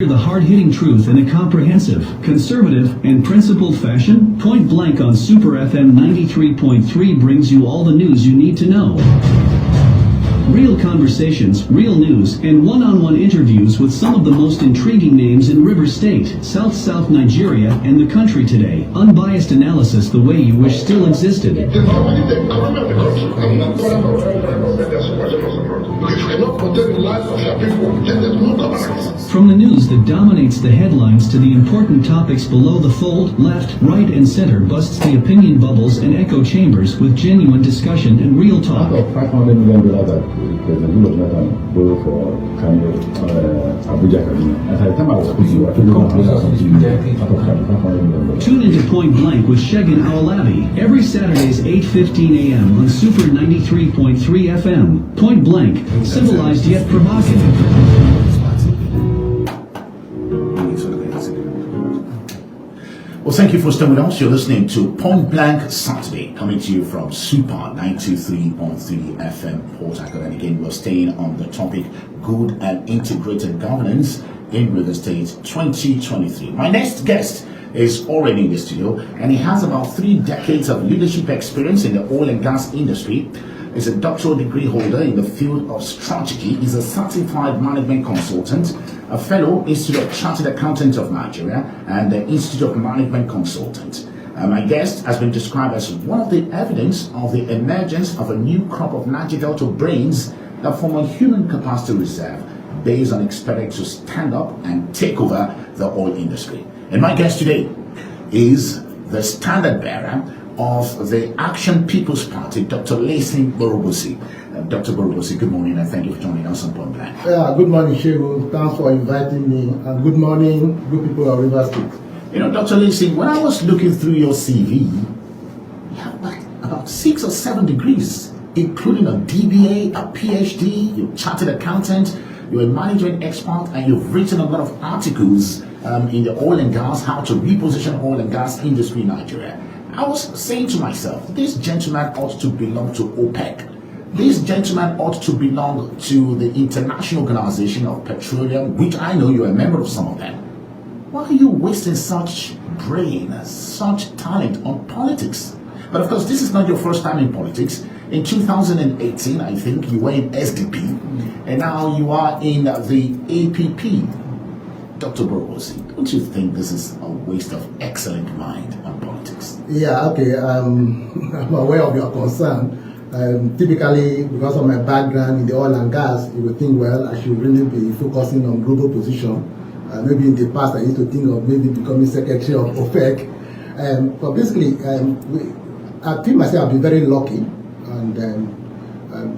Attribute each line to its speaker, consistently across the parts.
Speaker 1: The hard-hitting truth in a comprehensive, conservative, and principled fashion. Point Blank on Super FM 93.3 brings you all the news you need to know. Real conversations, real news, and one-on-one interviews with some of the most intriguing names in River State, South Nigeria, and the country today. Unbiased analysis the way you wish still existed. From the news that dominates the headlines to the important topics below the fold, left, right, and center busts the opinion bubbles and echo chambers with genuine discussion and real talk.
Speaker 2: $500 million that President Goodluck Jonathan borrowed for Abuja Kaduna. At the time I was speaking, I told you
Speaker 1: Tune into Point Blank with Segun Owolabi every Saturdays 8:15 a.m. on Super 93.3 FM. Point Blank, civilized yet provocative.
Speaker 3: Well, thank you for staying with us. You're listening to Point Blank Saturday, coming to you from Super 93.3 FM Port Harcourt. And again, we're staying on the topic good and integrated governance in River State 2023. My next guest is already in the studio, and he has about 3 decades of leadership experience in the oil and gas industry. He's a doctoral degree holder in the field of strategy. He's a certified management consultant, a fellow Institute of Chartered Accountants of Nigeria, and the Institute of Management Consultant. My guest has been described as one of the evidence of the emergence of a new crop of Niger Delta brains that form a human capacity reserve based on expected to stand up and take over the oil industry. And my guest today is the standard bearer of the Action People's Party, Dr. Leesi Gborogbosi. Dr. Gborogbosi, good morning, and thank you for joining us on Point Blank.
Speaker 4: Yeah, good morning, Segun. Thanks for inviting me, and good morning, good people of River State.
Speaker 3: You know, Dr. Leesi, when I was looking through your CV, you have like about 6 or 7 degrees, including a DBA, a PhD, you're a chartered accountant, you're a management expert, and you've written a lot of articles in the oil and gas, how to reposition oil and gas industry in Nigeria. I was saying to myself, this gentleman ought to belong to OPEC. This gentleman ought to belong to the International Organization of Petroleum, which I know you're a member of some of them. Why are you wasting such brain, such talent on politics? But of course, this is not your first time in politics. In 2018, I think you were in SDP, and now you are in the APP. Dr. Gborogbosi, don't you think this is a waste of excellent mind on politics?
Speaker 4: Yeah, okay, I'm aware of your concern. Typically, because of my background in the oil and gas, you would think, well, I should really be focusing on global position. Maybe in the past, I used to think of maybe becoming secretary of OPEC. But basically, I feel myself I've been very lucky, and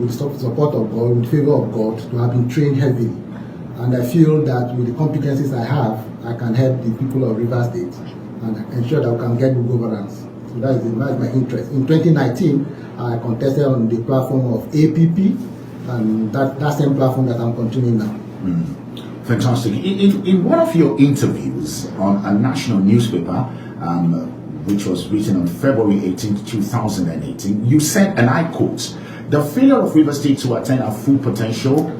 Speaker 4: with the support of God, with favor of God, to have been trained heavily. And I feel that with the competencies I have, I can help the people of River State and ensure that we can get good governance. So that's my interest. In 2019, I contested on the platform of APP, and that same platform that I'm continuing now.
Speaker 3: Fantastic. In one of your interviews on a national newspaper, which was written on February 18, 2018, you said, and I quote, "The failure of River State to attain our full potential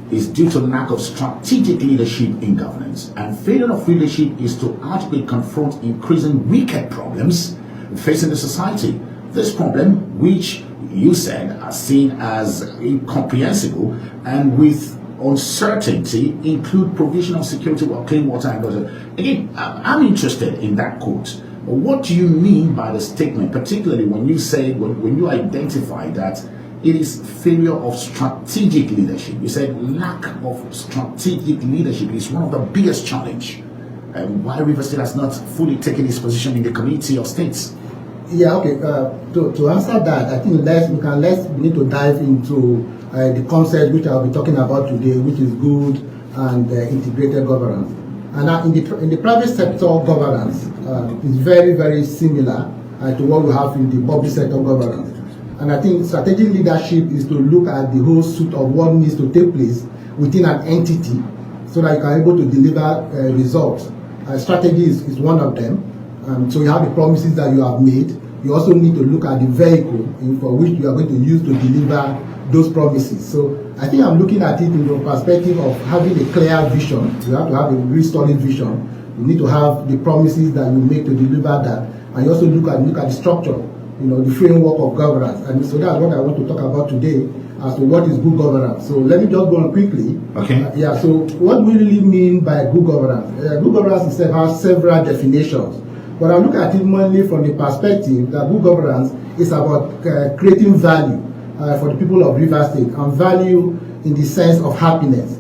Speaker 3: is due to lack of strategic leadership in governance, and failure of leadership is to adequately confront increasing wicked problems facing the society. This problem, which you said are seen as incomprehensible and with uncertainty, include provision of security of clean water and water." Again, I'm interested in that quote. What do you mean by the statement, particularly when you say, when you identify that it is failure of strategic leadership? You said lack of strategic leadership is one of the biggest challenge. Why River State has not fully taken its position in the community of states?
Speaker 4: Yeah, okay. To answer that, I think we need to dive into the concept which I'll be talking about today, which is good and integrated governance. And in the private sector governance, is very, very similar to what we have in the public sector governance. And I think strategic leadership is to look at the whole suite of what needs to take place within an entity so that you are able to deliver results. Strategy is one of them. So you have the promises that you have made, you also need to look at the vehicle for which you are going to use to deliver those promises. So I think I'm looking at it in the perspective of having a clear vision. You have to have a really solid vision. You need to have the promises that you make to deliver that, and you also look at the structure, the framework of governance. And so that's what I want to talk about today as to what is good governance. So let me just go on quickly.
Speaker 3: Okay.
Speaker 4: So what we really mean by good governance? Good governance itself has several definitions. But I look at it mainly from the perspective that good governance is about creating value for the people of Rivers State, and value in the sense of happiness.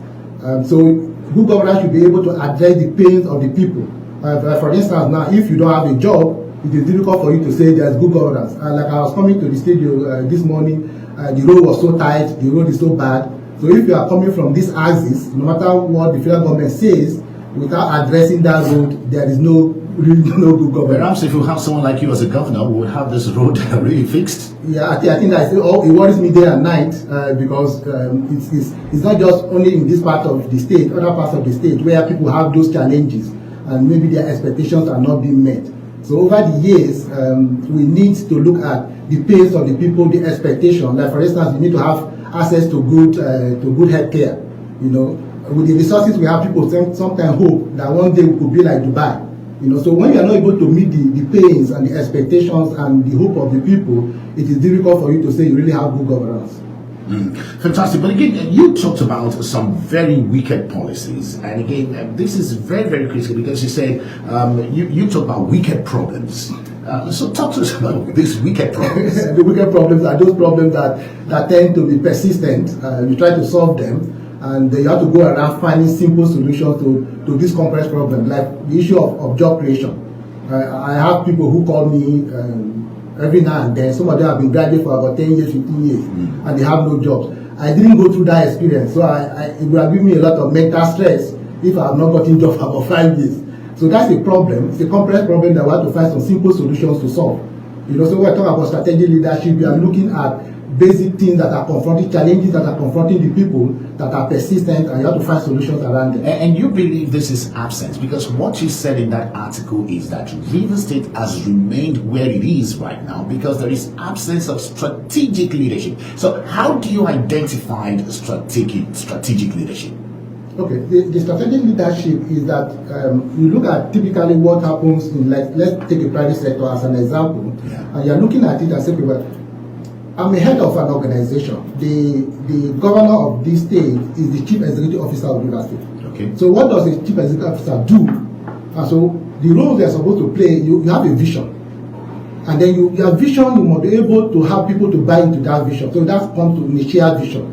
Speaker 4: So good governance should be able to address the pains of the people. For instance, now if you don't have a job, it is difficult for you to say there's good governance. Like I was coming to the studio this morning, the road was so tight, the road is so bad. So if you are coming from this axis, no matter what the federal government says, without addressing that road, there is no good governance.
Speaker 3: Perhaps if you have someone like you as a governor, we would have this road really fixed.
Speaker 4: Yeah, I think that it worries me day and night because it's not just only in this part of the state, other parts of the state where people have those challenges and maybe their expectations are not being met. So over the years, we need to look at the pace of the people, the expectation. Like for instance, we need to have access to good health care. With the resources we have, people sometimes hope that one day we could be like Dubai. So when you are not able to meet the pains and the expectations and the hope of the people, it is difficult for you to say you really have good governance.
Speaker 3: Fantastic. But again, you talked about some very wicked policies. And again, this is very, very critical because you said you talked about wicked problems. So talk to us about these wicked problems.
Speaker 4: The wicked problems are those problems that tend to be persistent. You try to solve them, and you have to go around finding simple solutions to this complex problem, like the issue of job creation. I have people who call me every now and then. Some of them have been graduate for about 10 years, 15 years, and they have no jobs. I didn't go through that experience, so it would have given me a lot of mental stress if I have not gotten a job for about 5 years. So that's a problem. It's a complex problem that we have to find some simple solutions to solve. So when we're talking about strategic leadership, we are looking at basic things that are confronting, challenges that are confronting the people that are persistent, and you have to find solutions around them.
Speaker 3: And you believe this is absence because what you said in that article is that Rivers State has remained where it is right now because there is absence of strategic leadership. So how do you identify strategic leadership?
Speaker 4: Okay, the strategic leadership is that you look at typically what happens in, let's take a private sector as an example, and you're looking at it and say, well, I'm a head of an organization. The governor of this state is the chief executive officer of Rivers State.
Speaker 3: Okay.
Speaker 4: So what does the chief executive officer do? And so the role they're supposed to play, you have a vision. And then your vision, you must be able to have people to buy into that vision. So that comes to the shared vision.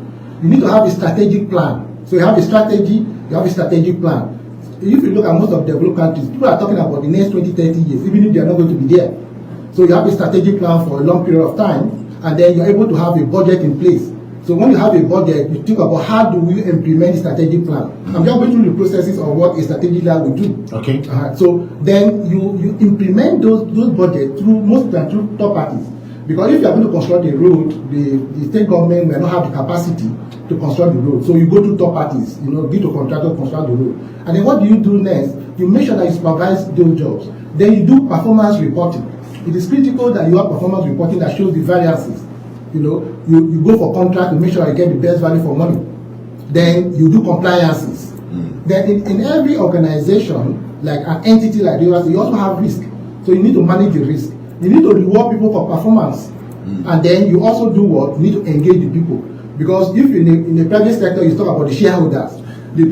Speaker 4: You need to have a strategic plan. So you have a strategy, you have a strategic plan. If you look at most of the developed countries, people are talking about the next 20, 30 years, even if they are not going to be there. So you have a strategic plan for a long period of time, and then you're able to have a budget in place. So when you have a budget, you think about how do we implement the strategic plan. I'm just going through the processes of what a strategic plan will do.
Speaker 3: Okay.
Speaker 4: So then you implement those budgets through third parties. Because if you are going to construct a road, the state government may not have the capacity to construct the road. So you go to third parties, give to contractor to construct the road. And then what do you do next? You make sure that you supervise those jobs. Then you do performance reporting. It is critical that you have performance reporting that shows the variances. You go for contract to make sure you get the best value for money. Then you do compliances. Then in every organization, like an entity like yours, you also have risk. So you need to manage the risk. You need to reward people for performance. And then you also do what? You need to engage the people. Because if in the private sector you talk about the shareholders, the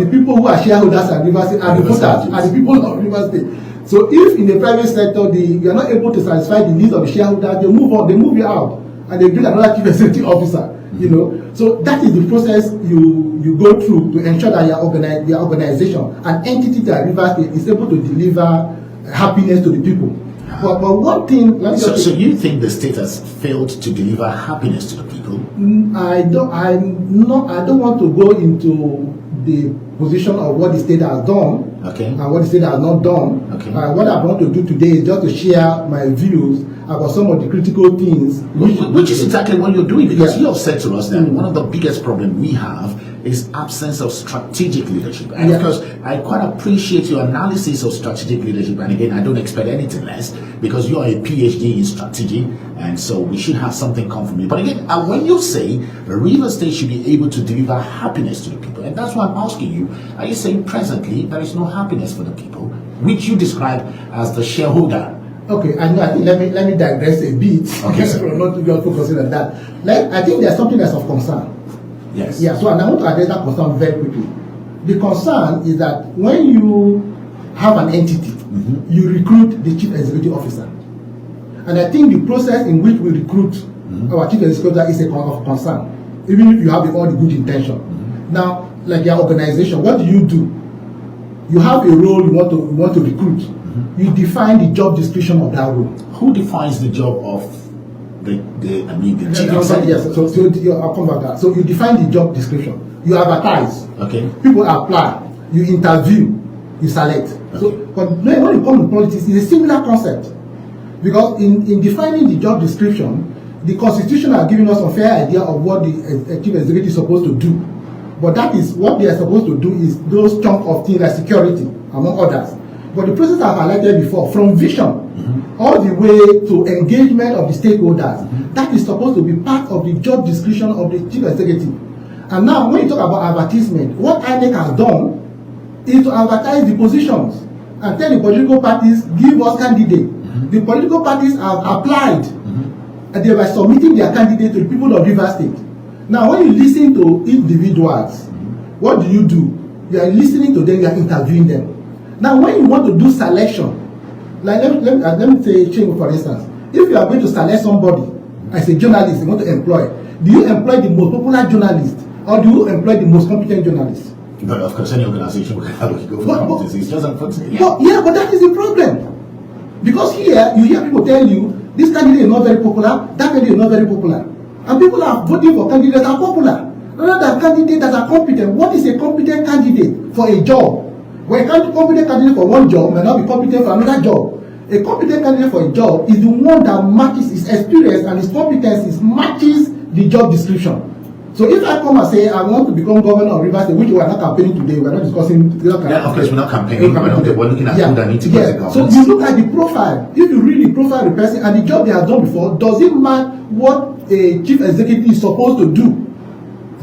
Speaker 4: people who are shareholders at Rivers State are the voters, are the people of Rivers State. So if in the private sector you are not able to satisfy the needs of the shareholders, they move on, they move you out, and they bring another chief executive officer. So that is the process you go through to ensure that your organization, an entity that Rivers State is able to deliver happiness to the people. But one thing,
Speaker 3: so you think the state has failed to deliver happiness to the people?
Speaker 4: I don't want to go into the position of what the state has done, and what the state has not done. What I want to do today is just to share my views about some of the critical things.
Speaker 3: Which is exactly what you're doing, because you have said to us that one of the biggest problems we have is absence of strategic leadership. And of course, I quite appreciate your analysis of strategic leadership. And again, I don't expect anything less because you are a PhD in strategy, and so we should have something come from you. But again, when you say Rivers State should be able to deliver happiness to the people, and that's why I'm asking you, are you saying presently there is no happiness for the people, which you describe as the shareholder?
Speaker 4: Okay, I think let me digress a bit.
Speaker 3: Okay,
Speaker 4: We're not focusing on that. I think there's something that's of concern.
Speaker 3: Yes.
Speaker 4: Yeah, so and I want to address that concern very quickly. The concern is that when you have an entity, you recruit the chief executive officer. And I think the process in which we recruit our chief executive officer is of concern, even if you have all the good intention. Now, like your organization, what do? You have a role you want to recruit. You define the job description of that role. Who defines the job of the chief executive? Yes, so I'll come back to that. So you define the job description. You advertise. Okay. People apply. You interview. You select. Okay. So, but when you come to politics, it's a similar concept. Because in defining the job description, the Constitution has given us a fair idea of what the chief executive is supposed to do. But that is what they are supposed to do is those chunk of things like security, among others. But the process I've highlighted before, from vision all the way to engagement of the stakeholders, that is supposed to be part of the job description of the chief executive. And now, when you talk about advertisement, what INEC has done is to advertise the positions and tell the political parties, give us candidates. The political parties have applied and they were submitting their candidate to the people of Rivers State. Now, when you listen to individuals, what do? You are listening to them, you are interviewing them. Now, when you want to do selection, like let me say, for instance, if you are going to select somebody as a journalist you want to employ, do you employ the most popular journalist or do you employ the most competent journalist?
Speaker 3: But of course, any organization will go for competence. It's just unfortunate.
Speaker 4: But that is the problem. Because here, you hear people tell you, this candidate is not very popular, that candidate is not very popular. And people are voting for candidates that are popular, rather than candidates that are competent. What is a competent candidate for a job? Well, a competent candidate for one job may not be competent for another job. A competent candidate for a job is the one that matches his experience and his competencies matches the job description. So if I come and say I want to become governor of Rivers State, which we are not campaigning today, we are not discussing.
Speaker 3: Yeah, of course we're not campaigning. We're looking at who that needs to get the
Speaker 4: government. So you look at the profile. If you read the profile of the person and the job they have done before, does it match what a chief executive is supposed to do?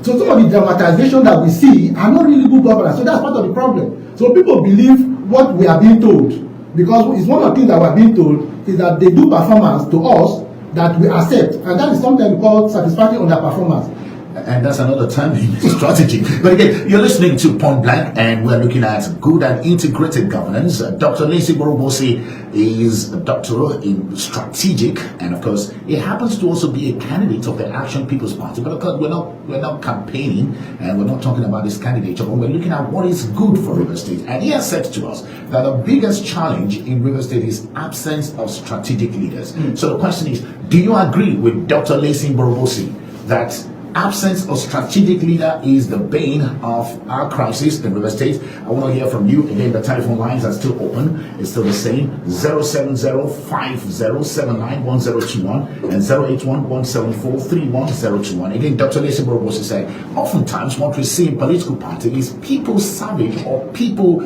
Speaker 4: So some of the dramatization that we see are not really good governance. So that's part of the problem. So people believe what we are being told, because it's one of the things that we are being told is that they do performance to us that we accept, and that is sometimes called satisfactory underperformance.
Speaker 3: And that's another term in strategy. But again, you're listening to Point Blank, and we're looking at good and integrated governance. Dr. Leesi Gborogbosi is a doctor in strategic, and of course, he happens to also be a candidate of the Action People's Party. But of course, we're not campaigning, and we're not talking about his candidature, but we're looking at what is good for Rivers State. And he has said to us that the biggest challenge in Rivers State is absence of strategic leaders. So the question is, do you agree with Dr. Leesi Gborogbosi that absence of strategic leader is the bane of our crisis in Rivers State? I want to hear from you. Again, the telephone lines are still open. It's still the same, 070-5079-1021 and 081-174-31021. Again, Dr. Leesi Gborogbosi said, oftentimes what we see in political party is people savage or people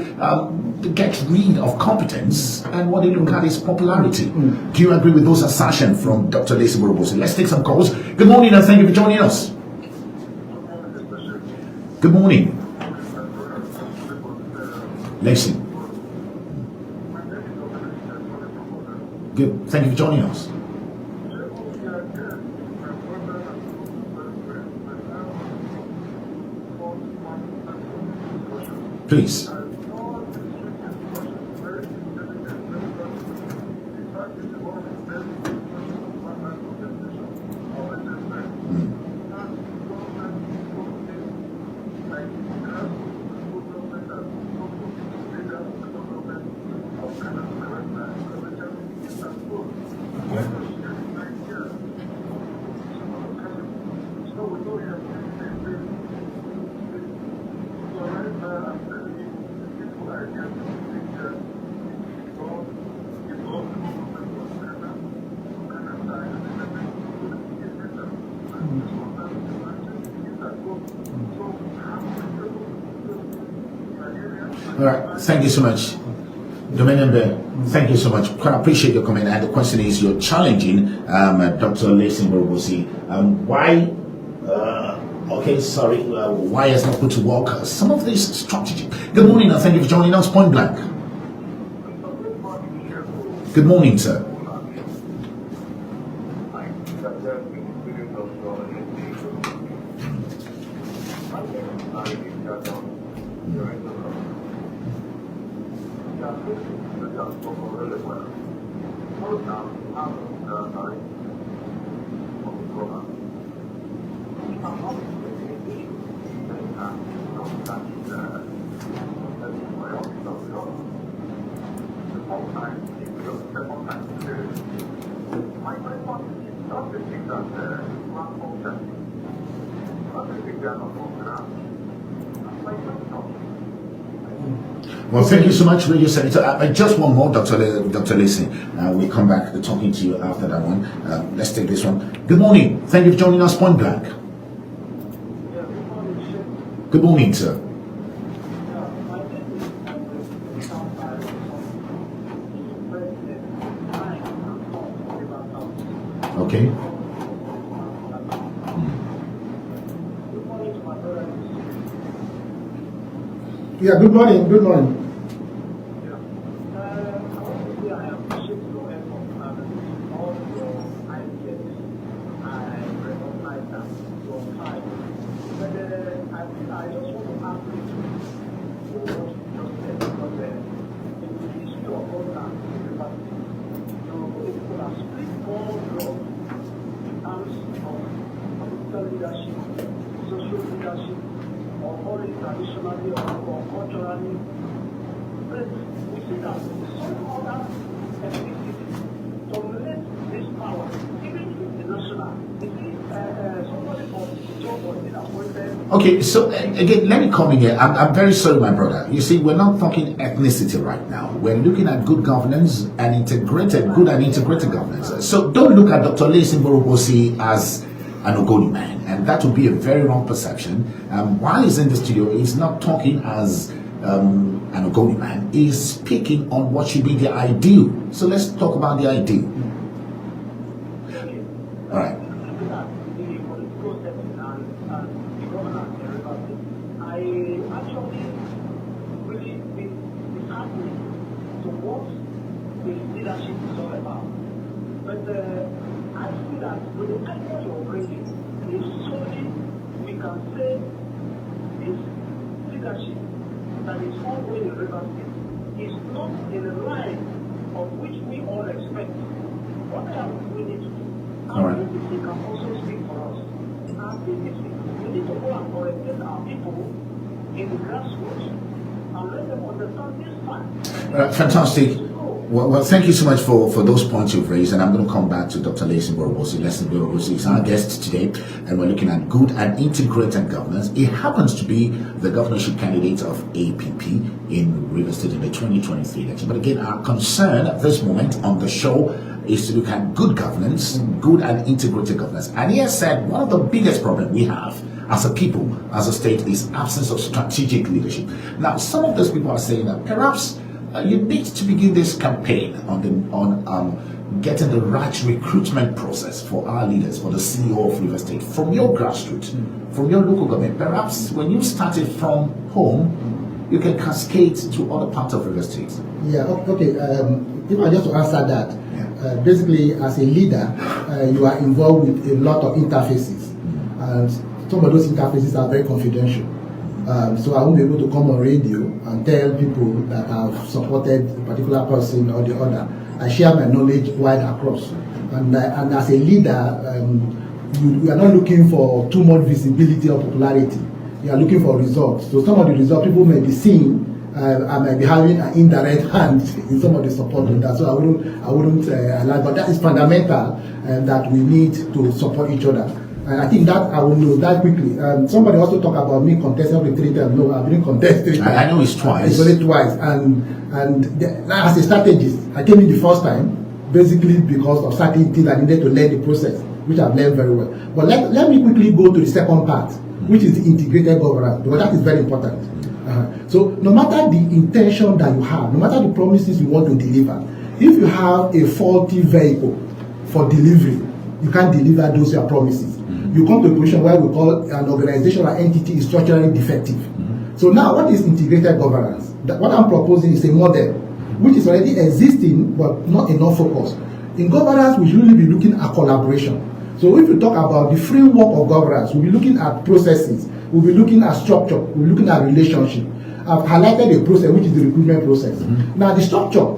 Speaker 3: get rid of competence, and what they look at is popularity. Do you agree with those assertions from Dr. Leesi Gborogbosi? Let's take some calls. Good morning and thank you for joining us. Good morning. Leesi. Good. Thank you for joining us. Please. All right, thank you so much. Dominion Bear, thank you so much. Quite appreciate your comment. And the question is, you're challenging Dr. Leesi Gborogbosi. Why? Okay, sorry. Why has not put to work some of this strategy? Good morning, and thank you for joining us. Point blank. Good morning, sir. Well, thank you so much, Radio Senator. Just one more, Dr. Leesi. We'll come back to talking to you after that one. Let's take this one. Good morning. Thank you for joining us, Point Blank. Good morning, sir. Okay.
Speaker 4: Yeah, good morning. Good morning.
Speaker 5: Traditionally or culturally, but we see that some other ethnicities dominate this power, even international. Somebody for job or being appointed.
Speaker 3: Okay, so again, let me come in here. I'm very sorry, my brother. You see, we're not talking ethnicity right now. We're looking at good governance and integrated governance. So don't look at Dr. Leesi Gborogbosi as an Ogoni man, and that would be a very wrong perception. While he's in the studio, he's not talking as an Ogoni man. He's speaking on what should be the ideal. So let's talk about the ideal. All right.
Speaker 5: I actually really been disheartened to what the leadership is all about. But I feel that with the idea you're bringing, if solely we can say this leadership that is ongoing in River State is not in the line of which we all expect, what else do we need to do? Our BBC can also speak for us. Our BBC, we need to go and orientate our people in the grassroots and let them understand this fact.
Speaker 3: Fantastic. Well, thank you so much for those points you've raised, and I'm going to come back to Dr. Leesi Gborogbosi. Leesi Gborogbosi is our guest today, and we're looking at good and integrated governance. He happens to be the governorship candidate of APP in Rivers State in the 2023 election. But again, our concern at this moment on the show is to look at good governance, good and integrated governance. And he has said one of the biggest problems we have as a people, as a state, is absence of strategic leadership. Now, some of those people are saying that perhaps you need to begin this campaign on getting the right recruitment process for our leaders, for the CEO of River State, from your grassroots, from your local government. Perhaps when you started from home, you can cascade to other parts of River State.
Speaker 4: Yeah, okay. If I just to answer that, basically as a leader, you are involved with a lot of interfaces, and some of those interfaces are very confidential. So I won't be able to come on radio and tell people that I've supported a particular person or the other. I share my knowledge wide across. And as a leader, you are not looking for too much visibility or popularity. You are looking for results. So some of the results people may be seeing, I might be having an indirect hand in some of the support of that. So I wouldn't allow, but that is fundamental that we need to support each other. And I think that I will know that quickly. Somebody also talked about me contesting the 3 times. No, I've been contested.
Speaker 3: I know it's twice.
Speaker 4: It's only twice. And as a strategist, I came in the first time basically because of certain things I needed to learn the process, which I've learned very well. But let me quickly go to the second part, which is the integrated governance, because that is very important. So no matter the intention that you have, no matter the promises you want to deliver, if you have a faulty vehicle for delivery, you can't deliver those your promises. You come to a position where we call an organization or entity is structurally defective. So now, what is integrated governance? What I'm proposing is a model which is already existing but not enough focus. In governance, we should really be looking at collaboration. So if we talk about the framework of governance, we'll be looking at processes, we'll be looking at structure, we'll be looking at relationship. I've highlighted a process which is the recruitment process. Now the structure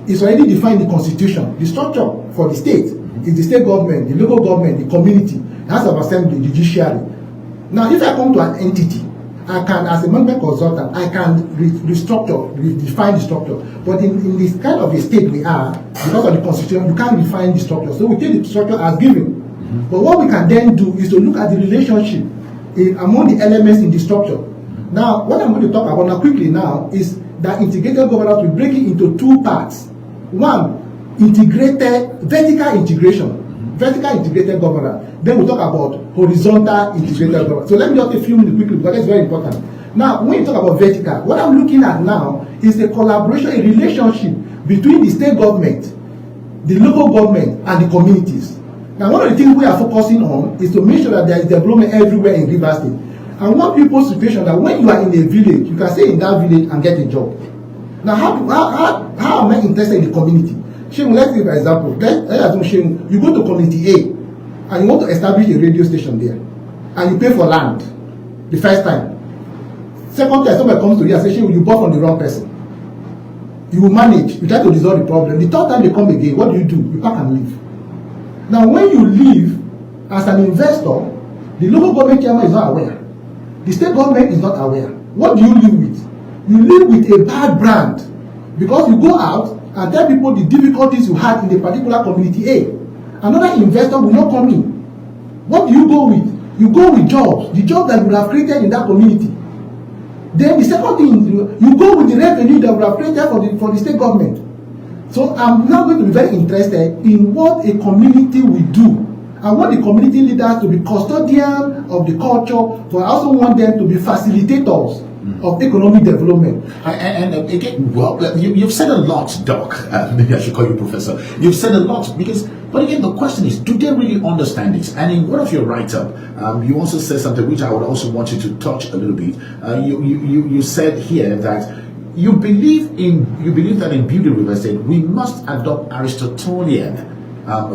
Speaker 4: is already defined in the constitution. The structure for the state is the state government, the local government, the community, the House of Assembly, the judiciary. Now if I come to an entity, I can, as a management consultant, I can restructure, redefine the structure. But in this kind of a state we are, because of the constitution, you can't define the structure. So we take the structure as given. But what we can then do is to look at the relationship among the elements in the structure. Now, what I'm going to talk about now quickly now is that integrated governance, we break it into two parts. One, vertical integration. Vertical integrated governance. Then we'll talk about horizontal integrated governance. So let me just take a few minutes quickly because that's very important. Now, when you talk about vertical, what I'm looking at now is a collaboration, a relationship between the state government, the local government, and the communities. Now, one of the things we are focusing on is to make sure that there is development everywhere in River State. I want people's situation that when you are in a village, you can stay in that village and get a job. Now, how am I interested in the community? Shegun, let's give an example. Let's assume Shegun, you go to community A and you want to establish a radio station there, and you pay for land the first time. Second time, somebody comes to you and says, Shegun, you bought from the wrong person. You will manage, you try to resolve the problem. The third time they come again, what do? You pack and leave. Now, when you leave as an investor, the local government chairman is not aware. The state government is not aware. What do you live with? You live with a bad brand because you go out and tell people the difficulties you had in a particular community A. Another investor will not come in. What do you go with? You go with jobs, the jobs that you have created in that community. Then the second thing, you go with the revenue that you have created for the state government. So I'm now going to be very interested in what a community will do. I want the community leaders to be custodian of the culture, but I also want them to be facilitators of economic development.
Speaker 3: And again, well, you've said a lot, Doc. Maybe I should call you Professor. You've said a lot but again, the question is, do they really understand it? And in one of your write-up, you also said something which I would also want you to touch a little bit. You said here that you believe that in building River State, we must adopt Aristotelian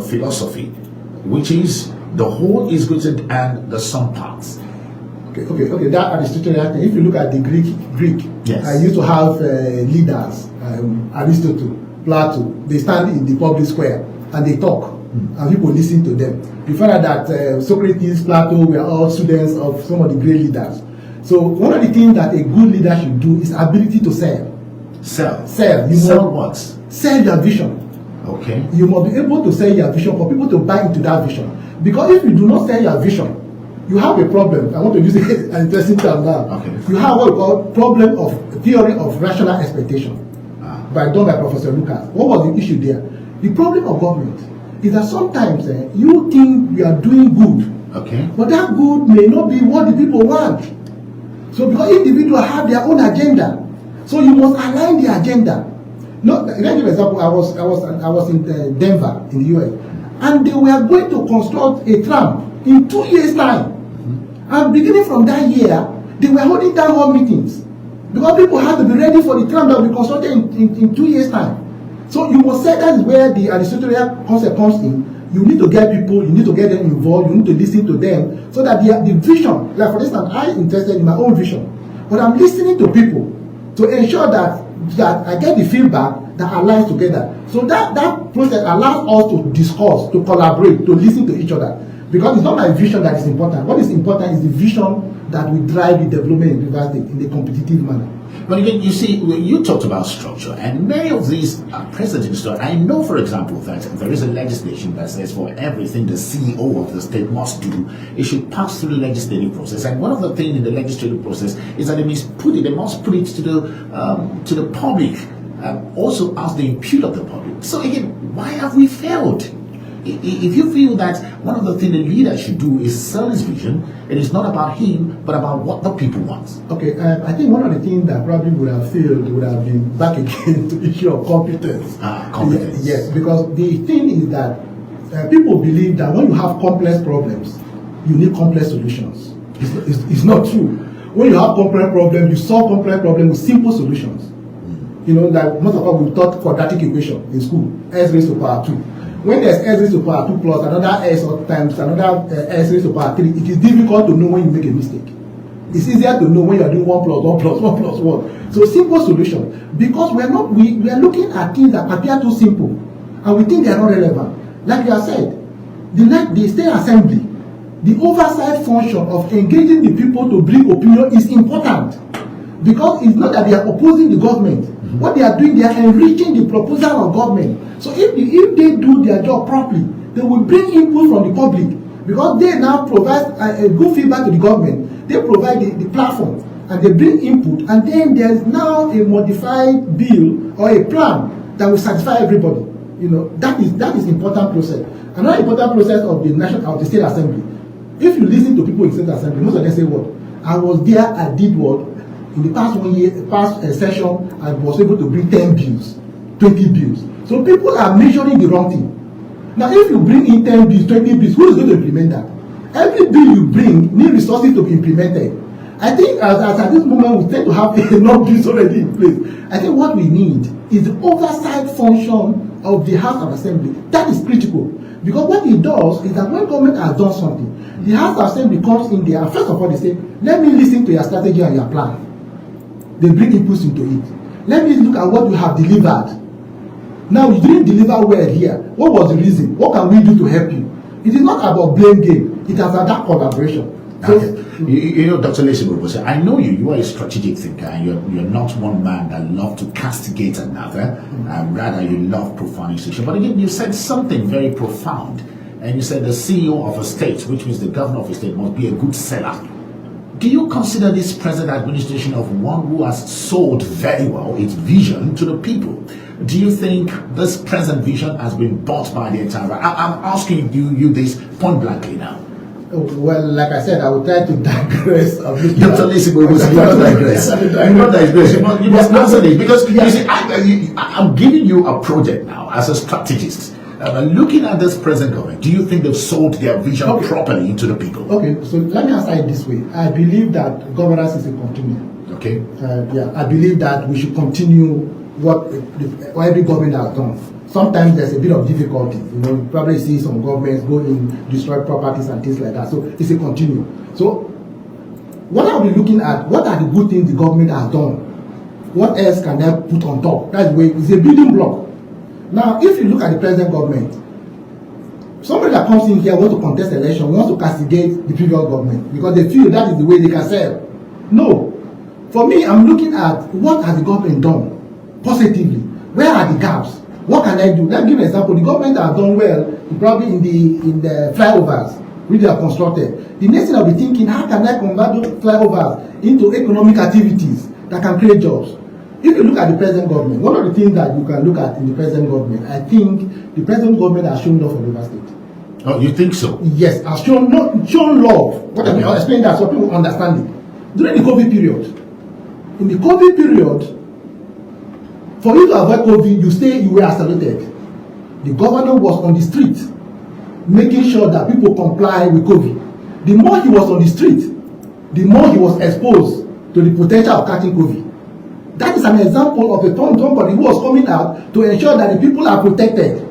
Speaker 3: philosophy, which is the whole is greater than the sum parts.
Speaker 4: Okay. That Aristotelian thing. If you look at the Greek,
Speaker 3: yes.
Speaker 4: I used to have leaders, Aristotle, Plato. They stand in the public square and they talk, and people listen to them. You find out that Socrates, Plato were all students of some of the great leaders. So one of the things that a good leader should do is ability to sell. Sell what? Sell your vision.
Speaker 3: Okay.
Speaker 4: You must be able to sell your vision for people to buy into that vision. Because if you do not sell your vision, you have a problem. I want to use an interesting term now.
Speaker 3: Okay.
Speaker 4: You have what we call problem of theory of rational expectation, done by Professor Lucas. What was the issue there? The problem of government is that sometimes you think you are doing good,
Speaker 3: okay,
Speaker 4: but that good may not be what the people want. So because individuals have their own agenda, so you must align the agenda. Let me give an example. I was in Denver in the US, and they were going to construct a tram in 2 years' time. And beginning from that year, they were holding town hall meetings because people had to be ready for the tram that will be constructed in 2 years' time. So you must say that is where the Aristotelian concept comes in. You need to get people, you need to get them involved, you need to listen to them so that the vision, like for instance, I'm interested in my own vision, but I'm listening to people to ensure that I get the feedback that aligns together. So that process allows us to discuss, to collaborate, to listen to each other. Because it's not my vision that is important. What is important is the vision that will drive the development in River State in a competitive manner.
Speaker 3: But again, you see, you talked about structure, and many of these are present in the structure. I know, for example, that there is a legislation that says for everything the CEO of the state must do, it should pass through the legislative process. And one of the things in the legislative process is that they must put it to the public, also as the input of the public. So again, why have we failed? if you feel that one of the things a leader should do is sell his vision, it is not about him, but about what the people want.
Speaker 4: Okay, I think one of the things that probably would have failed would have been back again to the issue of competence.
Speaker 3: Competence.
Speaker 4: Yes, because the thing is that people believe that when you have complex problems, you need complex solutions. It's not true. When you have complex problems, you solve complex problems with simple solutions. You know, like most of us we taught quadratic equation in school, s raised to power 2. When there's s raised to power 2 plus another s times another s raised to power 3, it is difficult to know when you make a mistake. It's easier to know when you are doing 1 plus 1 plus 1 plus 1. So simple solution, because we are looking at things that appear too simple, and we think they are not relevant. Like you have said, the state assembly, the oversight function of engaging the people to bring opinion is important, because it's not that they are opposing the government. What they are doing, they are enriching the proposal of government. So if they do their job properly, they will bring input from the public, because they now provide a good feedback to the government. They provide the platform and they bring input, and then there is now a modified bill or a plan that will satisfy everybody. You know, that is important process. Another important process of the state assembly. If you listen to people in state assembly, most of them say what? I was there, I did what? In the past session, I was able to bring 10 bills, 20 bills. So people are measuring the wrong thing. Now, if you bring in 10 bills, 20 bills, who is going to implement that? Every bill you bring needs resources to be implemented. I think as at this moment, we tend to have enough bills already in place. I think what we need is the oversight function of the House of Assembly. That is critical. Because what it does is that when government has done something, the House of Assembly comes in there, and first of all, they say, let me listen to your strategy and your plan. They bring inputs into it. Let me look at what you have delivered. Now, you didn't deliver well here. What was the reason? What can we do to help you? It is not about blame game. It is about that collaboration. So,
Speaker 3: okay. You know, Dr. Leesi Gborogbosi, I know you are a strategic thinker, and you're not one man that loves to castigate another, rather you love profanation. But again, you said something very profound, and you said the CEO of a state, which means the governor of a state, must be a good seller. Do you consider this present administration of one who has sold very well its vision to the people? Do you think this present vision has been bought by the entire... I'm asking you this point blankly now.
Speaker 4: Well, like I said, I will try to digress a bit.
Speaker 3: Dr. Leesi Gborogbosi, you must digress. You must answer this, because you see, I'm giving you a project now as a strategist. Looking at this present government, do you think they've sold their vision properly into the people? Okay,
Speaker 4: so let me answer it this way. I believe that governance is a continuum.
Speaker 3: Okay.
Speaker 4: I believe that we should continue what every government has done. Sometimes there's a bit of difficulty. You know, you probably see some governments go in, destroy properties and things like that. So it's a continuum. So what I'll be looking at, what are the good things the government has done? What else can I put on top? That's the way, it's a building block. Now, if you look at the present government, somebody that comes in here wants to contest election, wants to castigate the previous government because they feel that is the way they can sell. No. For me, I'm looking at what has the government done positively. Where are the gaps? What can I do? Let me give an example. The government has done well, probably in the flyovers, which they have constructed. The next thing I'll be thinking, how can I convert those flyovers into economic activities that can create jobs? If you look at the present government, one of the things that you can look at in the present government, I think the present government has shown love for River State.
Speaker 3: Oh, you think so?
Speaker 4: Yes, has shown love. What I mean, I'll explain that so people understand it. During the COVID period, in the COVID period, for you to avoid COVID, you were isolated. The governor was on the street, making sure that people comply with COVID. The more he was on the street, the more he was exposed to the potential of catching COVID. That is an example of somebody who was coming out to ensure that the people are protected.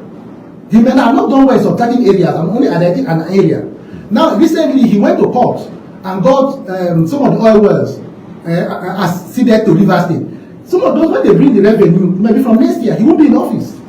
Speaker 4: He may have not done well in some certain areas, and only identified an area. Now, recently, he went to court and got some of the oil wells ceded to River State. Some of those, when they bring the revenue, maybe from next year, he won't be in office.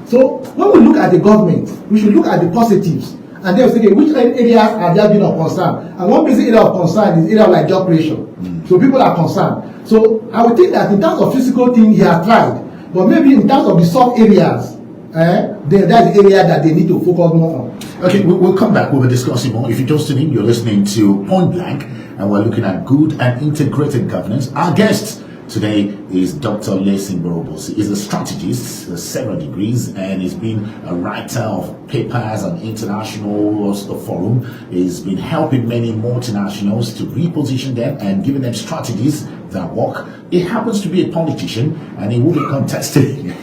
Speaker 4: So, when we look at the government, we should look at the positives. And then we say, okay, which areas are there being of concern? And one basic area of concern is area like job creation. So, people are concerned. So I would think that in terms of physical things, he has tried. But maybe in terms of the soft areas, that's the area that they need to focus more on.
Speaker 3: Okay, we'll come back. We'll be discussing more. If you're just tuning in, you're listening to Point Blank, and we're looking at good and integrated governance. Our guest today is Dr. Leesi Gborogbosi. He's a strategist, has several degrees, and he's been a writer of papers on international forum. He's been helping many multinationals to reposition them and giving them strategies that work. He happens to be a politician, and he will be contesting.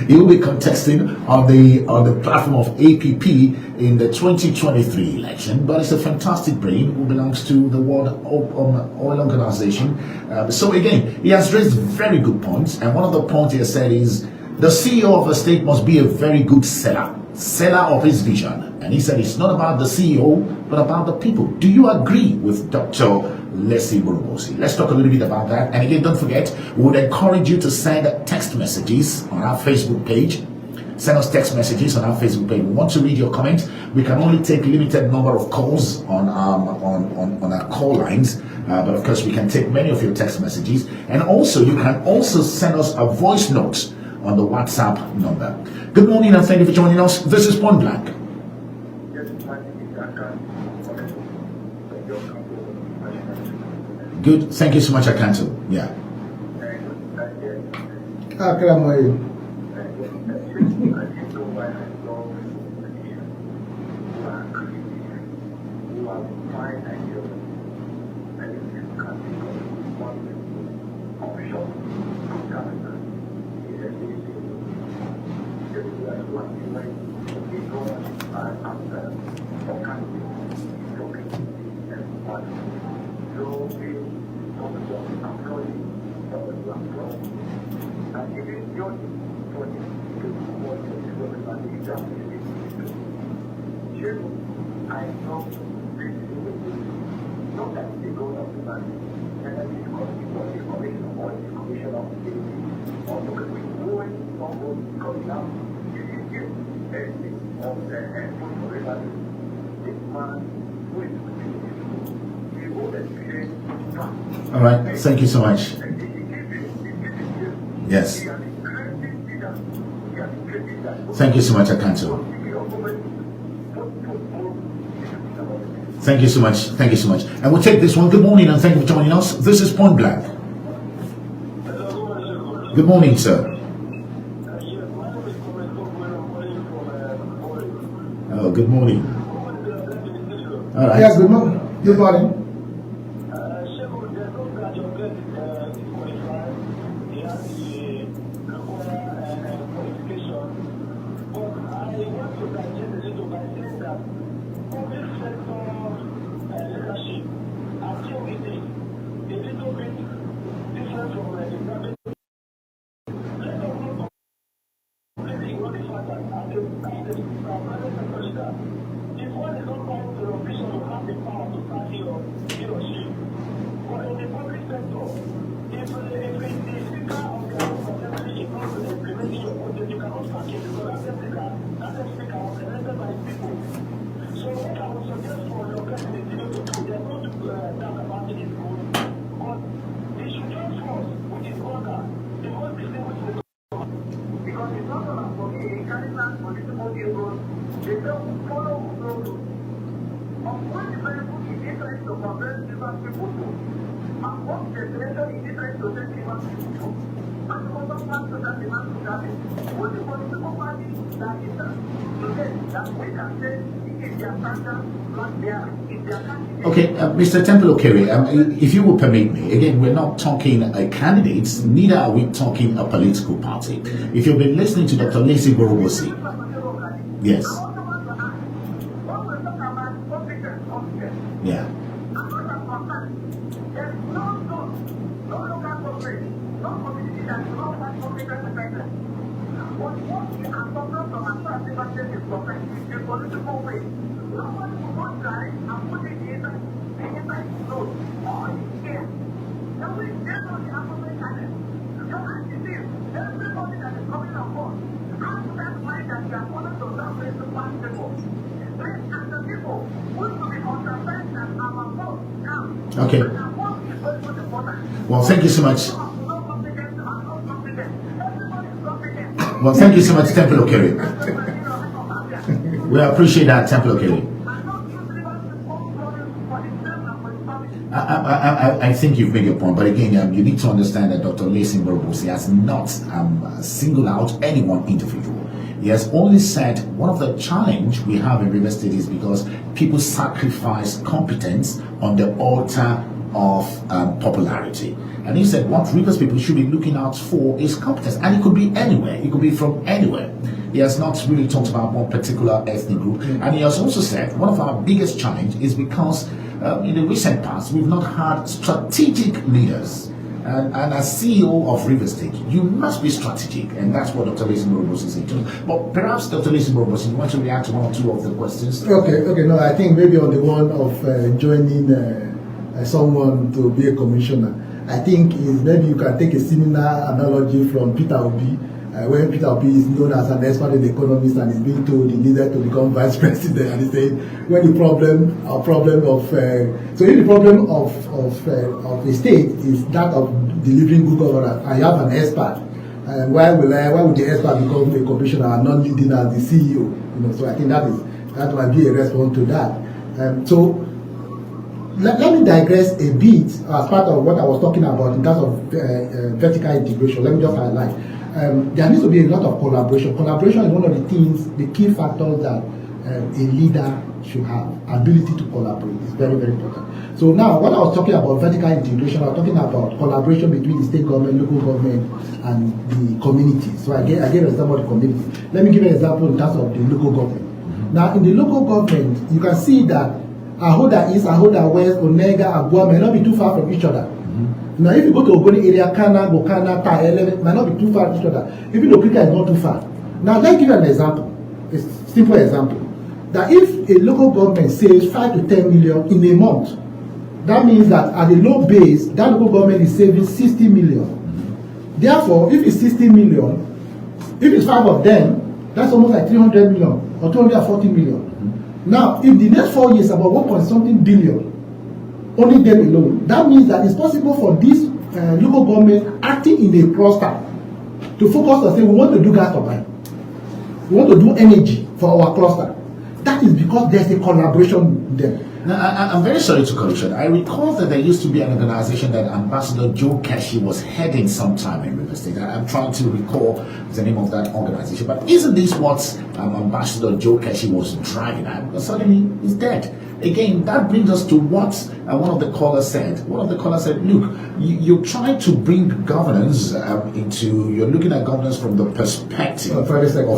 Speaker 3: He will be contesting on the platform of APP in the 2023 election. But it's a fantastic brain who belongs to the World Oil Organization. So again, he has raised very good points, and one of the points he has said is the CEO of a state must be a very good seller of his vision. And he said it's not about the CEO, but about the people. Do you agree with Dr. Leesi Gborogbosi? Let's talk a little bit about that. And again, don't forget, we would encourage you to send text messages on our Facebook page. Send us text messages on our Facebook page. We want to read your comments. We can only take limited number of calls on our call lines, but of course we can take many of your text messages. And also, you can also send us a voice note on the WhatsApp number. Good morning and thank you for joining us. This is Point Blank. Good. Thank you so much, Akanto. Yeah. All right. Thank you so much. Yes. Thank you so much, Akanto. Thank you so much. Thank you so much. And we'll take this one. Good morning and thank you for joining us. This is Point Blank. Good morning, sir. Oh, good morning. All right.
Speaker 4: Yeah, good morning. Good morning.
Speaker 3: Okay, Mr. Temple Okere, if you will permit me, again, we're not talking candidates, neither are we talking a political party. If you've been listening to Dr. Leesi Gborogbosi, yes. Yeah. Okay. Well, thank you so much. Well, thank you so much, Temple Okere. We appreciate that, Temple Okere. I think you've made your point, but again, you need to understand that Dr. Leesi Gborogbosi has not singled out any one individual. He has only said one of the challenge we have in River State is because people sacrifice competence on the altar of popularity. And he said what Rivers people should be looking out for is competence, and it could be anywhere. It could be from anywhere. He has not really talked about one particular ethnic group, and he has also said one of our biggest challenge is because in the recent past we've not had strategic leaders. And as CEO of River State, you must be strategic, and that's what Dr. Leesi Gborogbosi is saying. But perhaps Dr. Leesi Gborogbosi, you want to react to one or two of the questions?
Speaker 4: Okay, no, I think maybe on the one of joining someone to be a commissioner, I think is maybe you can take a similar analogy from Peter Obi, when Peter Obi is known as an expert in economics and is being told he needed to become vice president, and he said when the problem of a state is that of delivering good governance, I have an expert, and why would the expert become a commissioner and not leading as the CEO? So I think that might be a response to that. So let me digress a bit as part of what I was talking about in terms of vertical integration. Let me just highlight. There needs to be a lot of collaboration. Collaboration is one of the things, the key factors that a leader should have. Ability to collaborate is very, very important. So now, when I was talking about vertical integration, I was talking about collaboration between the state government, local government, and the community. So I gave an example of the community. Let me give an example in terms of the local government. Now, in the local government, you can see that Ahoda East, Ahoda West, Onega, Agua may not be too far from each other. Now, if you go to Ogoni area, Kana, Gokana, Ta, Ele, might not be too far from each other. Even though Krika is not too far. Now, let's give you an example, a simple example. That if a local government saves 5 to 10 million in a month, that means that at a low base, that local government is saving 60 million. Therefore, if it's 60 million, if it's 5 of them, that's almost like 300 million or 240 million. Now, if the next 4 years, about 1.something billion, only them alone, that means that it's possible for this local government acting in a cluster to focus on saying we want to do gas turbine, we want to do energy for our cluster. That is because there's a collaboration with them.
Speaker 3: Now, I'm very sorry to correction. I recall that there used to be an organization that Ambassador Joe Keshi was heading sometime in River State. I'm trying to recall the name of that organization. But isn't this what Ambassador Joe Keshi was driving at? Because suddenly he's dead. Again, that brings us to what one of the callers said. One of the callers said, look, you try to bring governance you're looking at governance from the perspective of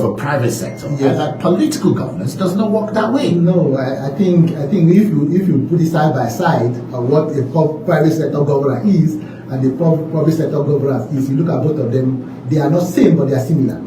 Speaker 3: a private sector.
Speaker 4: Yes.
Speaker 3: And that political governance does not work that way.
Speaker 4: No, I think if you put it side by side what a private sector governor is and the public sector governor is, you look at both of them, they are not same, but they are similar.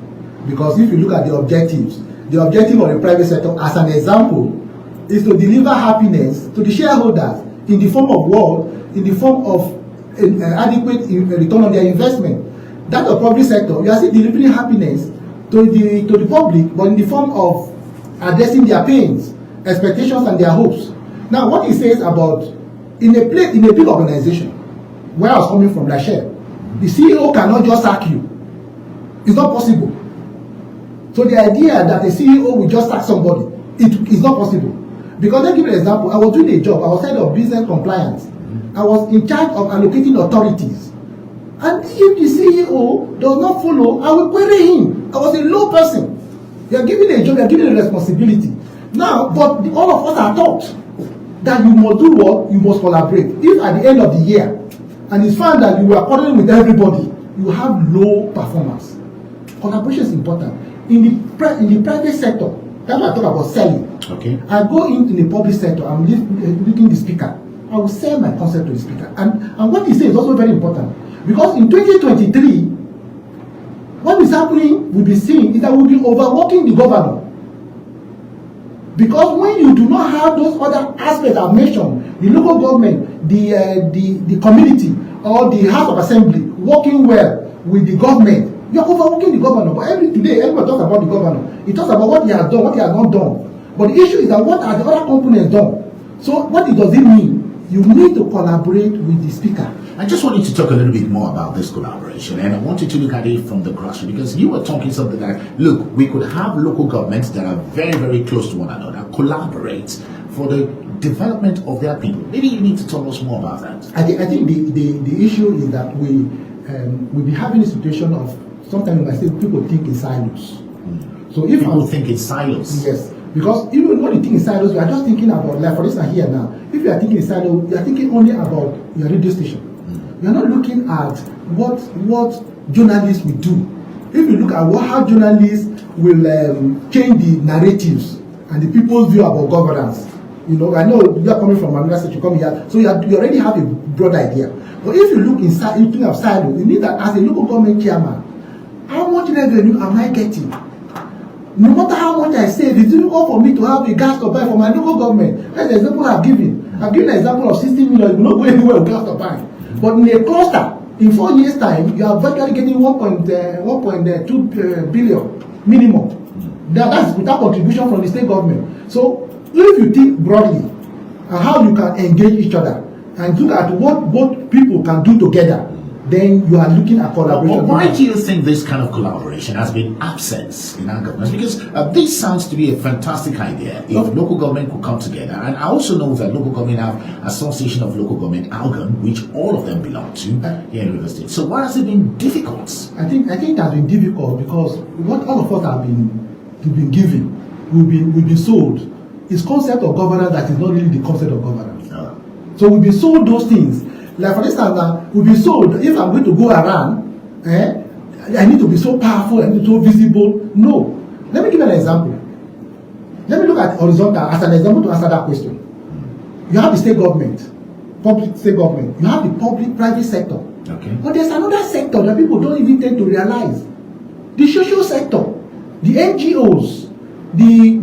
Speaker 4: Because if you look at the objectives, the objective of the private sector, as an example, is to deliver happiness to the shareholders in the form of wealth, in the form of adequate return on their investment. That of public sector, you are still delivering happiness to the public, but in the form of addressing their pains, expectations, and their hopes. Now, what he says about in a big organization, where I was coming from, Rachel, the CEO cannot just sack you. It's not possible. So the idea that a CEO will just sack somebody, it is not possible. Because let me give you an example. I was doing a job. I was head of business compliance. I was in charge of allocating authorities. And if the CEO does not follow, I will query him. I was a low person. You are given a job, you are given a responsibility. Now, but all of us are taught that you must do what? You must collaborate. If at the end of the year, and it's found that you are collaborating with everybody, you have low performance. Collaboration is important. In the private sector, that's why I talk about selling.
Speaker 3: Okay.
Speaker 4: I go in the public sector, I'm looking the speaker. I will sell my concept to the speaker. And what he says is also very important. Because in 2023, what is happening, we'll be seeing, is that we'll be overworking the governor. Because when you do not have those other aspects I've mentioned, the local government, the community, or the House of Assembly working well with the government, you're overworking the governor. But today, everyone talks about the governor. He talks about what he has done, what he has not done. But the issue is that what are the other components done? So what does it mean? You need to collaborate with the speaker.
Speaker 3: I just want you to talk a little bit more about this collaboration, and I want you to look at it from the grassroots, because you were talking something like, look, we could have local governments that are very, very close to one another, collaborate for the development of their people. Maybe you need to tell us more about that.
Speaker 4: I think the issue is that we be having a situation of sometimes we might say people think in silos. So if
Speaker 3: People think in silos.
Speaker 4: yes, because even when you think in silos, you are just thinking about, like for instance here now, if you are thinking in silos, you are thinking only about your radio station. You are not looking at what journalists will do. If you look at how journalists will change the narratives and the people's view about governance, you know, I know you are coming from another state, you come here, so you already have a broad idea. But if you look inside, you think of silos, you need that as a local government chairman, how much revenue am I getting? No matter how much I save, it's difficult for me to have a gas turbine for my local government. That's the example I've given. I've given an example of 60 million, you will not go anywhere with gas turbine. But in a cluster, in 4 years' time, you are virtually getting 1.2 billion minimum. That's without contribution from the state government. So if you think broadly and how you can engage each other and look at what both people can do together, then you are looking at collaboration.
Speaker 3: Why do you think this kind of collaboration has been absent in our government? Because this sounds to be a fantastic idea if local government could come together. And I also know that local government have Association of Local Government, ALGON, which all of them belong to here in River State. So why has it been difficult?
Speaker 4: I think it has been difficult because what all of us have been given, we've been sold, is concept of governance that is not really the concept of governance. So we've been sold those things. Like for instance, we'll be sold if I'm going to go around, I need to be so powerful, I need to be so visible. No. Let me give you an example. Let me look at horizontal as an example to answer that question. You have the state government, public state government. You have the public-private sector.
Speaker 3: Okay.
Speaker 4: But there's another sector that people don't even tend to realize. The social sector, the NGOs, the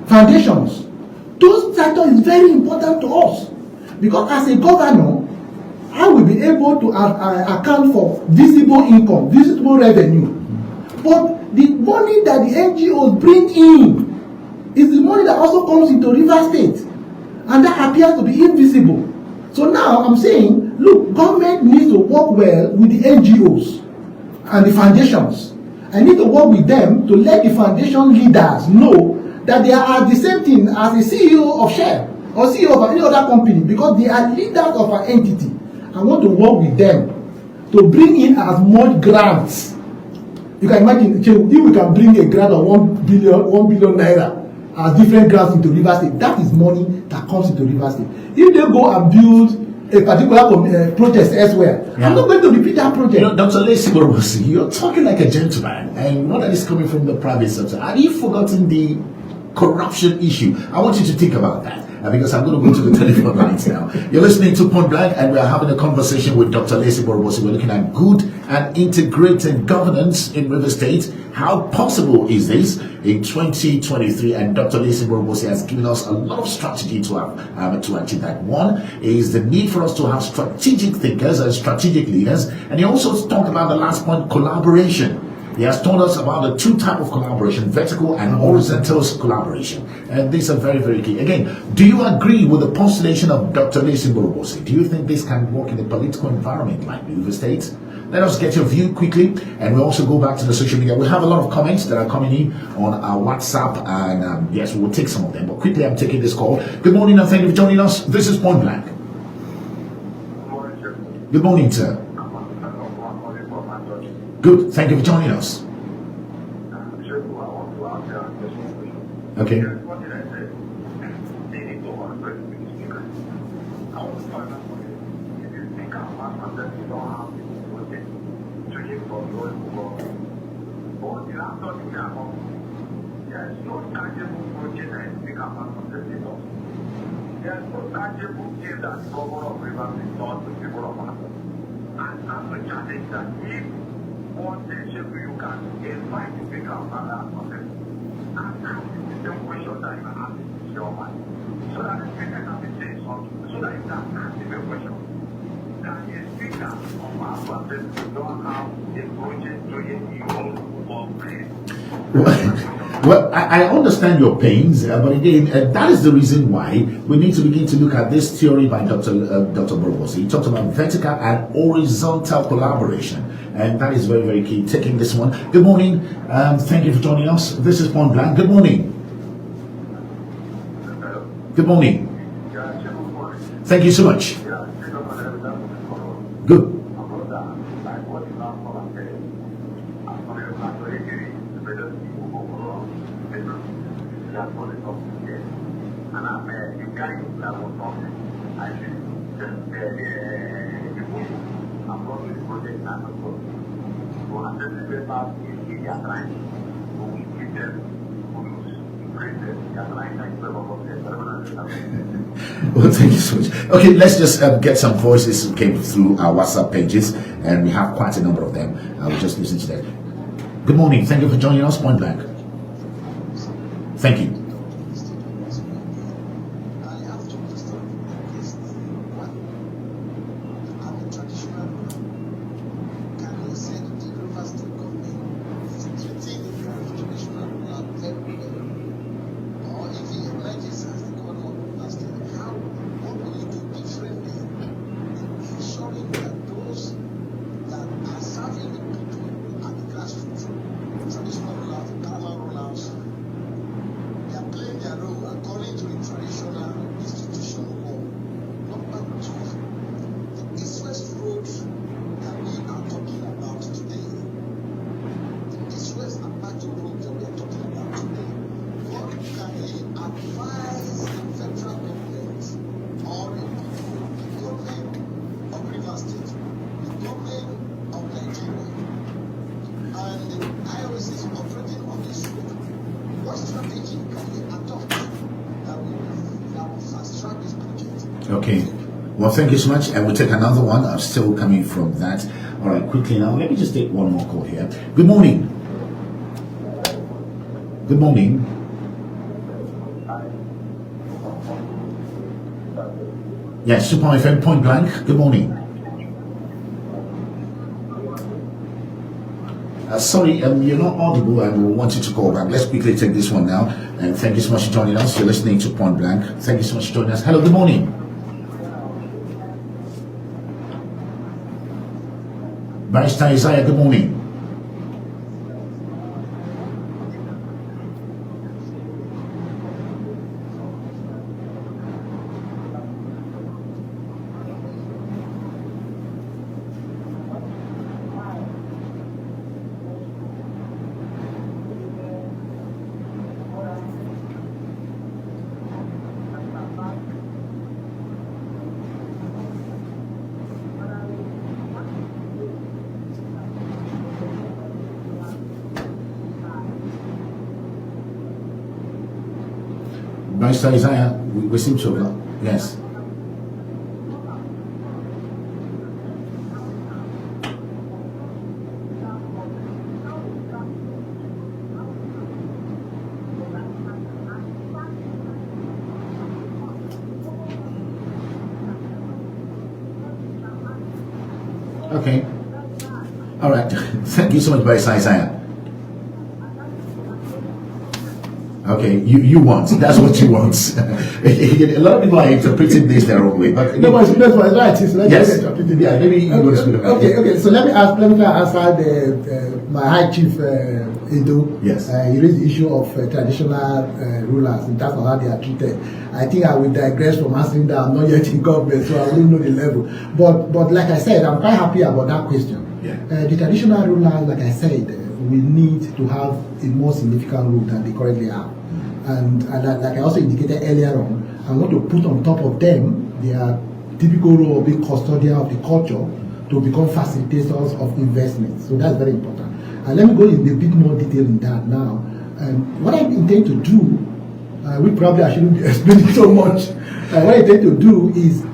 Speaker 4: foundations. Those sector is very important to us. Because as a governor, I will be able to account for visible income, visible revenue. But the money that the NGOs bring in is the money that also comes into River State. And that appears to be invisible. So now I'm saying, look, government needs to work well with the NGOs and the foundations. I need to work with them to let the foundation leaders know that they are the same thing as a CEO of Shell or CEO of any other company, because they are leaders of an entity. I want to work with them to bring in as much grants. You can imagine if we can bring a grant of 1 billion naira as different grants into River State, that is money that comes into River State. If they go and build a particular project elsewhere, I'm not going to repeat that project.
Speaker 3: You know, Dr. Leesi Gborogbosi, you're talking like a gentleman, and what that is coming from the private sector. Have you forgotten the corruption issue? I want you to think about that. Because I'm going to go to the telephone lines now. You're listening to Point Blank, and we're having a conversation with Dr. Leesi Gborogbosi. We're looking at good and integrated governance in River State. How possible is this in 2023? And Dr. Leesi Gborogbosi has given us a lot of strategy to achieve that. One is the need for us to have strategic thinkers and strategic leaders. And he also talked about the last point, collaboration. He has told us about the two types of collaboration, vertical and horizontal collaboration. And these are very, very key. Again, do you agree with the postulation of Dr. Leesi Gborogbosi? Do you think this can work in a political environment like River State? Let us get your view quickly, and we'll also go back to the social media. We have a lot of comments that are coming in on our WhatsApp, and yes, we will take some of them. But quickly, I'm taking this call. Good morning, and thank you for joining us. This is Point Blank. Good morning, sir. Good. Thank you for joining us. Okay.
Speaker 5: One day, you can invite the big and ask the question that you are asking your mind. So that the speaker can be saying something, so that you can ask him a question. That a speaker of our perspective don't have a project doing your own place.
Speaker 3: Well, I understand your pains, but again, that is the reason why we need to begin to look at this theory by Dr. Gborogbosi. He talked about vertical and horizontal collaboration, and that is very, very key. Taking this one. Good morning. Thank you for joining us. This is Point Blank. Good morning. Good morning. Thank you so much. Good. Well, thank you so much. Okay, let's just get some voices who came through our WhatsApp pages, and we have quite a number of them. I will just listen to that. Good morning. Thank you for joining us, Point Blank. Thank you. Okay. Well, thank you so much. And we'll take another one. I'm still coming from that. All right, quickly now. Let me just take one more call here. Good morning. Good morning. Yes, Super FM Point Blank. Good morning. Sorry, you're not audible, and we want you to call back. Let's quickly take this one now. And thank you so much for joining us. You're listening to Point Blank. Thank you so much for joining us. Hello, good morning. Barrister Isaiah, good morning. Barrister Isaiah, we seem to have, yes. Okay. All right. Thank you so much, Barrister Isaiah. Okay, you want. That's what you want. A lot of people are interpreting this their own way. But
Speaker 4: no, but that's what right. So
Speaker 3: yes. Yeah, maybe you want to speak about it.
Speaker 4: Okay. So let me try to answer my High Chief Edo.
Speaker 3: Yes.
Speaker 4: He raised the issue of traditional rulers in terms of how they are treated. I think I will digress from answering that. I'm not yet in government, so I don't know the level. But like I said, I'm quite happy about that question.
Speaker 3: Yeah.
Speaker 4: The traditional rulers, like I said, we need to have a more significant role than they currently have. And like I also indicated earlier on, I want to put on top of them their typical role of being custodian of the culture to become facilitators of investment. So that's very important. And let me go in a bit more detail in that now. What I intend to do, we probably I shouldn't be explaining so much. What I intend to do is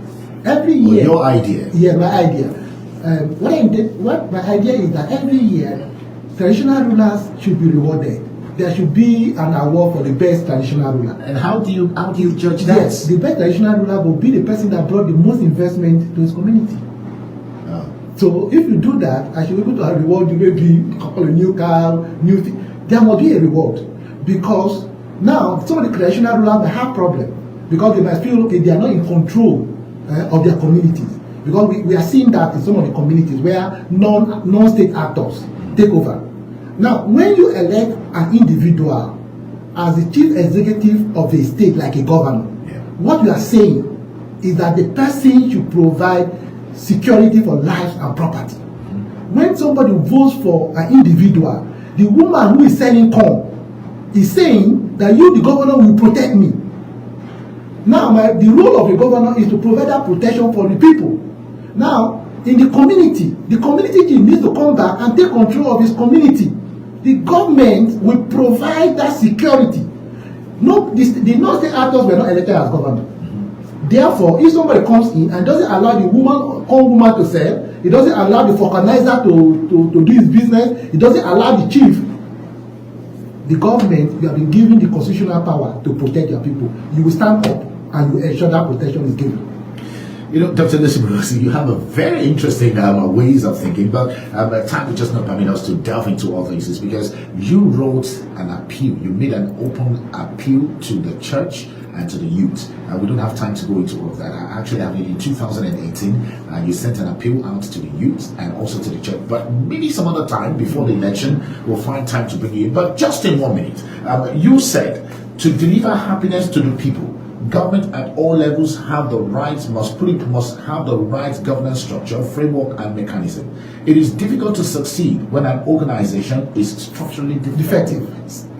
Speaker 4: every year.
Speaker 3: Your idea.
Speaker 4: Yeah, my idea. What my idea is that every year, traditional rulers should be rewarded. There should be an award for the best traditional ruler.
Speaker 3: And how do you judge that?
Speaker 4: Yes, the best traditional ruler will be the person that brought the most investment to his community.
Speaker 3: Oh.
Speaker 4: So if you do that, I should be able to reward you maybe a couple of new car, new thing. There must be a reward, because now some of the traditional rulers may have problems because they might feel okay, they are not in control of their communities. Because we are seeing that in some of the communities where non-state actors take over. Now, when you elect an individual as the chief executive of a state, like a governor, what we are saying is that the person should provide security for lives and property. When somebody votes for an individual, the woman who is selling corn is saying that you, the governor, will protect me. Now, the role of the governor is to provide that protection for the people. Now, in the community needs to come back and take control of his community. The government will provide that security. No, the non-state actors were not elected as governor. Therefore, if somebody comes in and doesn't allow the corn woman to sell, it doesn't allow the vulcanizer to do his business, it doesn't allow the chief, the government, you have been given the constitutional power to protect your people. You will stand up and you ensure that protection is given.
Speaker 3: You know, Dr. Leesi Gborogbosi, you have a very interesting ways of thinking, but time will just not permit us to delve into all these, because you wrote an appeal, you made an open appeal to the church and to the youth. We don't have time to go into all of that. I actually have it in 2018. You sent an appeal out to the youth and also to the church, but maybe some other time before the election, we'll find time to bring you in. But just in 1 minute, you said to deliver happiness to the people, government at all levels have the right, must have the right governance structure, framework, and mechanism. It is difficult to succeed when an organization is structurally defective.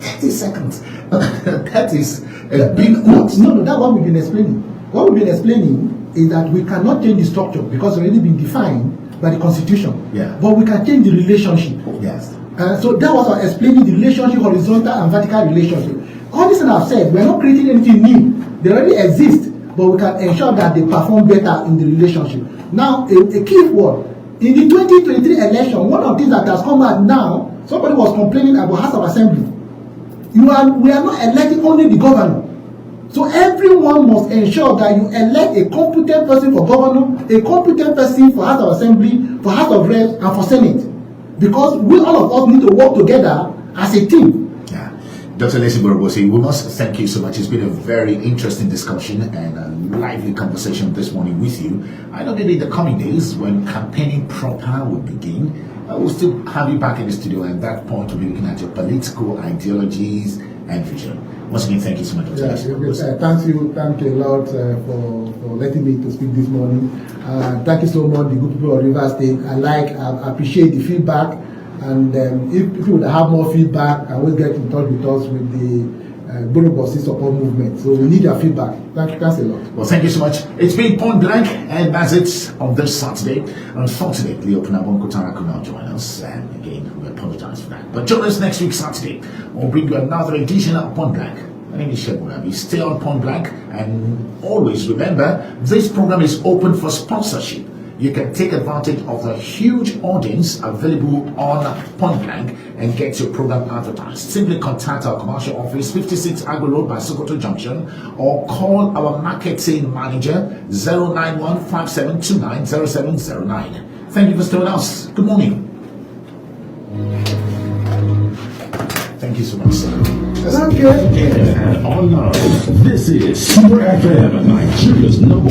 Speaker 3: 30 seconds. That is a big quote.
Speaker 4: No, that's what we've been explaining. What we've been explaining is that we cannot change the structure because it's already been defined by the constitution.
Speaker 3: Yeah.
Speaker 4: But we can change the relationship.
Speaker 3: Yes.
Speaker 4: So that was our explaining the relationship, horizontal and vertical relationship. All this that I've said, we're not creating anything new. They already exist, but we can ensure that they perform better in the relationship. Now, a key word. In the 2023 election, one of the things that has come out now, somebody was complaining about House of Assembly. We are not electing only the governor. So everyone must ensure that you elect a competent person for governor, a competent person for House of Assembly, for House of Reps, and for Senate. Because we all of us need to work together as a team.
Speaker 3: Dr. Leesi Gborogbosi, we must thank you so much. It's been a very interesting discussion and a lively conversation this morning with you. I know maybe in the coming days, when campaigning proper will begin, we'll still have you back in the studio, and at that point we'll be looking at your political ideologies and vision. Once again, thank you so much, Dr. Leesi Gborogbosi.
Speaker 4: Thank you a lot for letting me to speak this morning. Thank you so much, the good people of Rivers State. I appreciate the feedback. And if people would have more feedback, I will get in touch with us with the Gborogbosi support movement. So we need your feedback. Thanks a lot.
Speaker 3: Well, thank you so much. It's been Point Blank, and that's it on this Saturday. Unfortunately, Opunabon Kotara could not join us, and again, we apologize for that. But join us next week, Saturday. We'll bring you another edition of Point Blank. My name is Segun Owolabi. Stay on Point Blank, and always remember, this program is open for sponsorship. You can take advantage of the huge audience available on Point Blank and get your program advertised. Simply contact our commercial office, 56 Agro Road by Sokoto Junction, or call our marketing manager, 09157290709. Thank you for staying with us. Good morning. Thank you so much, sir.
Speaker 4: Thank you.
Speaker 1: And online, this is Super FM, Nigeria's number